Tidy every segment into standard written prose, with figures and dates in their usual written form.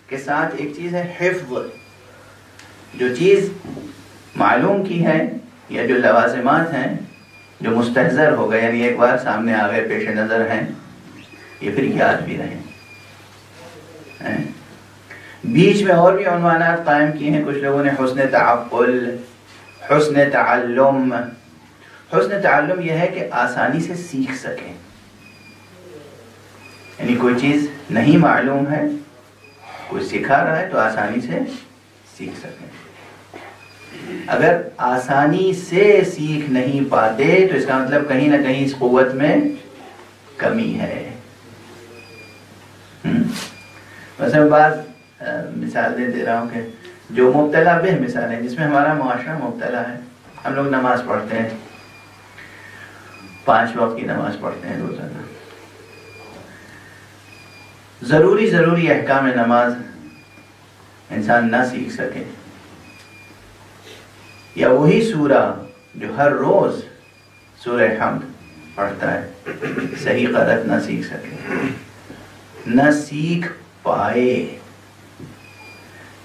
کے ساتھ ایک چیز ہے حفظ، جو چیز معلوم کی ہے یا جو لوازمات ہیں جو مستحضر ہو گئے، یعنی ایک بار سامنے آ گئے، پیش نظر ہیں، یہ پھر یاد بھی رہیں۔ بیچ میں اور بھی عنوانات قائم کیے ہیں کچھ لوگوں نے، حسن تعقل، حسن تعلم۔ حسن تعلم یہ ہے کہ آسانی سے سیکھ سکیں، یعنی کوئی چیز نہیں معلوم ہے، کوئی سکھا رہا ہے تو آسانی سے سیکھ سکیں۔ اگر آسانی سے سیکھ نہیں پاتے تو اس کا مطلب کہیں نہ کہیں اس قوت میں کمی ہے۔ مثلا بعض مثال دے رہا ہوں کہ جو مبتلا بہ مثال ہے، جس میں ہمارا معاشرہ مبتلا ہے۔ ہم لوگ نماز پڑھتے ہیں، 5 وقت کی نماز پڑھتے ہیں روزانہ، ضروری احکام نماز انسان نہ سیکھ سکے، یا وہی سورہ جو ہر روز سورہ حمد پڑھتا ہے صحیح قرأت نہ سیکھ سکے، نہ سیکھ پائے۔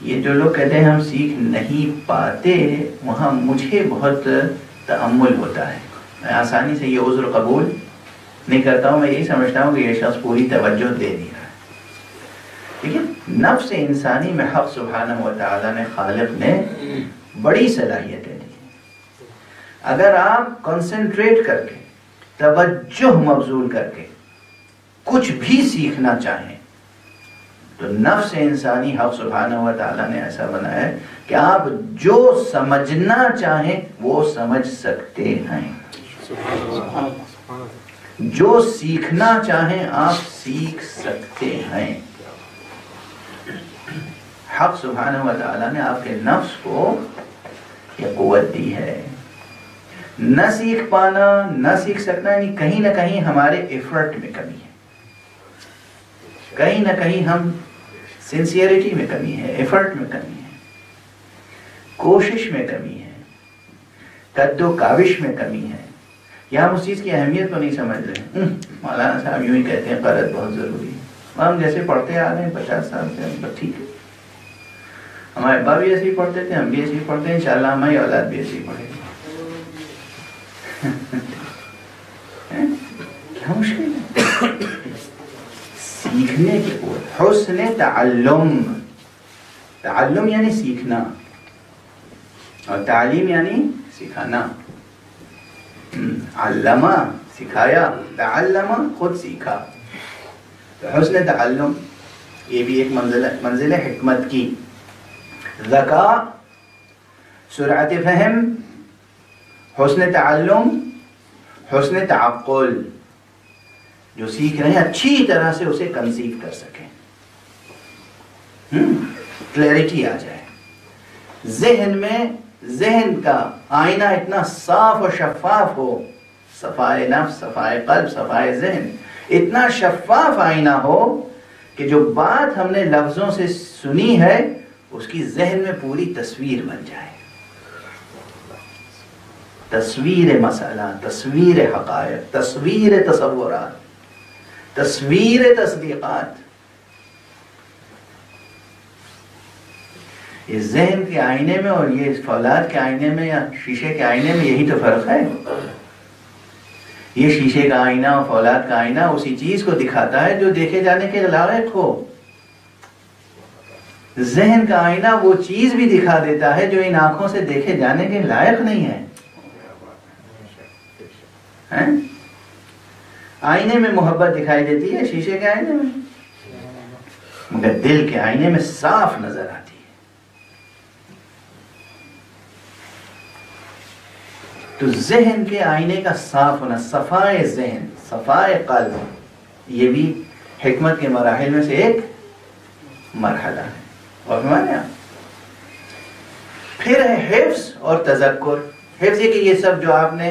یہ جو لوگ کہتے ہیں ہم سیکھ نہیں پاتے، وہاں مجھے بہت تأمل ہوتا ہے، میں آسانی سے یہ عذر قبول نہیں کرتا ہوں۔ میں یہی سمجھتا ہوں کہ یہ شخص پوری توجہ دے نہیں رہا ہے۔ لیکن نفس انسانی میں حق سبحانہ و تعالیٰ نے، خالق نے بڑی صلاحیتیں دی۔ اگر آپ کنسنٹریٹ کر کے، توجہ مبذول کر کے کچھ بھی سیکھنا چاہیں تو نفس انسانی حق سبحانہ و تعالیٰ نے ایسا بنایا ہے کہ آپ جو سمجھنا چاہیں وہ سمجھ سکتے ہیں، جو سیکھنا چاہیں آپ سیکھ سکتے ہیں۔ حق سبحانہ و تعالیٰ نے آپ کے نفس کو یہ قوت دی ہے۔ نہ سیکھ پانا، نہ سیکھ سکنا، یعنی کہیں نہ کہیں ہمارے ایفرٹ میں کمی ہے، کہیں نہ کہیں ہم سنسیئرٹی میں کمی ہے، ایفرٹ میں کمی ہے، کوشش میں کمی ہے، قد و کاوش میں کمی ہے، یا ہم اس چیز کی اہمیت کو نہیں سمجھ رہے۔ مولانا صاحب یوں ہی کہتے ہیں قرأت بہت ضروری ہے، ہم جیسے پڑھتے آ رہے ہیں 50 سال سے، ہم بس ٹھیک ہے، ہمارے ابا بھی ایسے ہی پڑھتے تھے، ہم بھی ایسے ہی پڑھتے ہیں، انشاءاللہ ہماری اولاد بھی ایسے ہی پڑھے گی۔ کیا مشکل ہے سیکھنے کی قوت۔ حسن تعلم، تعلم یعنی سیکھنا، اور تعلیم یعنی سکھانا۔ علمہ سکھایا، تعلم خود سیکھا۔ تو حسن تعلم یہ بھی ایک منزل ہے حکمت کی۔ ذکاء، سرعت فہم، حسن تعلم، حسن تعقل، جو سیکھ رہے ہیں اچھی طرح سے اسے کنسیو کر سکیں، کلیئرٹی آ جائے ذہن میں، ذہن کا آئینہ اتنا صاف و شفاف ہو، صفائے نفس، صفائے قلب، صفائے ذہن، اتنا شفاف آئینہ ہو کہ جو بات ہم نے لفظوں سے سنی ہے اس کی ذہن میں پوری تصویر بن جائے، تصویر مسئلہ، تصویر حقائق، تصویر تصورات، تصویر تصدیقات۔ یہ ذہن کے آئینے میں اور یہ فولاد کے آئینے میں یا شیشے کے آئینے میں یہی تو فرق ہے۔ یہ شیشے کا آئینہ اور فولاد کا آئینہ اسی چیز کو دکھاتا ہے جو دیکھے جانے کے لائق ہو، ذہن کا آئینہ وہ چیز بھی دکھا دیتا ہے جو ان آنکھوں سے دیکھے جانے کے لائق نہیں ہے۔ آئینے میں محبت دکھائی دیتی ہے، شیشے کے آئینے میں، مگر دل کے آئینے میں صاف نظر آتی ہے۔ تو ذہن کے آئینے کا صاف ہونا، صفائے ذہن، صفائے قلب، یہ بھی حکمت کے مراحل میں سے ایک مرحلہ ہے۔ اور پھر ہے حفظ اور تذکر۔ حفظ یہ کہ یہ سب جو آپ نے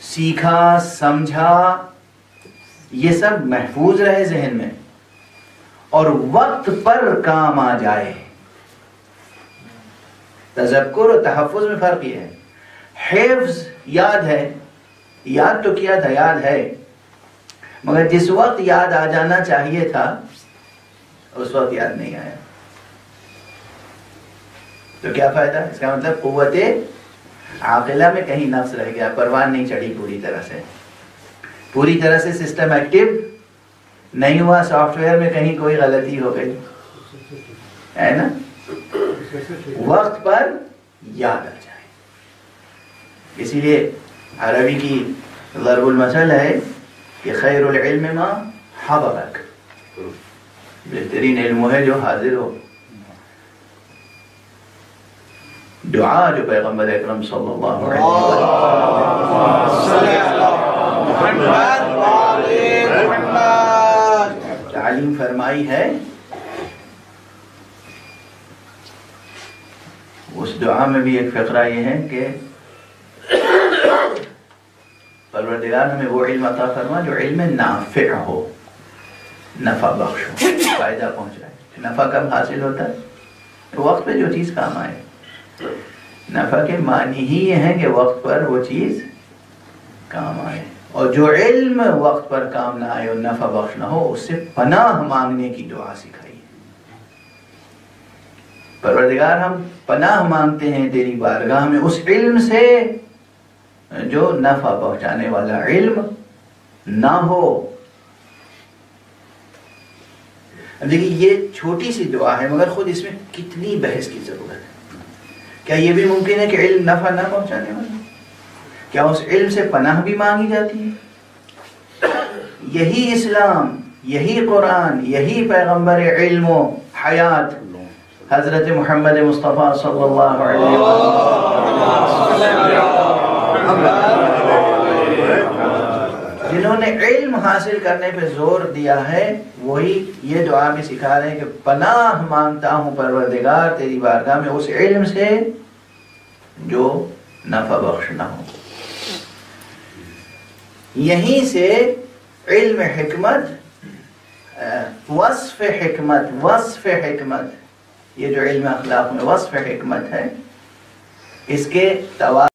سیکھا، سمجھا، یہ سب محفوظ رہے ذہن میں اور وقت پر کام آ جائے۔ تذکر اور تحفظ میں فرق یہ ہے، حفظ یاد ہے، یاد تو کیا تھا، یاد ہے، مگر جس وقت یاد آ جانا چاہیے تھا اس وقت یاد نہیں آیا تو کیا فائدہ؟ اس کا مطلب قوت عاقلہ میں کہیں نقص رہ گیا، پروان نہیں چڑھی پوری طرح سے سسٹم ایکٹیو نہیں ہوا، سافٹ ویئر میں کہیں کوئی غلطی ہو گئی ہے نا، وقت پر یاد آ جائے۔ اسی لیے عربی کی ضرب المثل ہے کہ خیر العلم ما حضرک، بہترین علم ہے جو حاضر ہو۔ دعا جو پیغمبر اکرم صلی اللہ علیہ وسلم تعلیم فرمائی ہے، اس دعا میں بھی ایک فقرہ یہ ہے کہ پروردگار ہمیں وہ علم عطا فرما جو علم نافع ہو، نفع بخش ہو، فائدہ پہنچائے۔ نفع کب حاصل ہوتا ہے؟ تو وقت پہ جو چیز کام آئے۔ نفع کے معنی ہی یہ ہے کہ وقت پر وہ چیز کام آئے، اور جو علم وقت پر کام نہ آئے اور نفع بخش نہ ہو، اس سے پناہ مانگنے کی دعا سکھائی۔ پروردگار ہم پناہ مانگتے ہیں تیری بارگاہ میں اس علم سے جو نفع پہنچانے والا علم نہ ہو۔ دیکھیے یہ چھوٹی سی دعا ہے مگر خود اس میں کتنی بحث کی ضرورت ہے۔ کیا یہ بھی ممکن ہے کہ علم نفع نہ پہنچانے والا؟ کیا اس علم سے پناہ بھی مانگی جاتی ہے؟ یہی اسلام، یہی قرآن، یہی پیغمبر علم و حیات حضرت محمد مصطفیٰ صلی اللہ علیہ وسلم جنہوں نے علم حاصل کرنے پہ زور دیا ہے، وہی یہ دعا بھی سکھا رہے ہیں کہ پناہ مانگتا ہوں پروردگار تیری بارگاہ میں اس علم سے جو نفع بخش نہ ہو۔ یہیں سے علم حکمت، وصف حکمت، یہ جو علم اخلاق میں وصف حکمت ہے، اس کے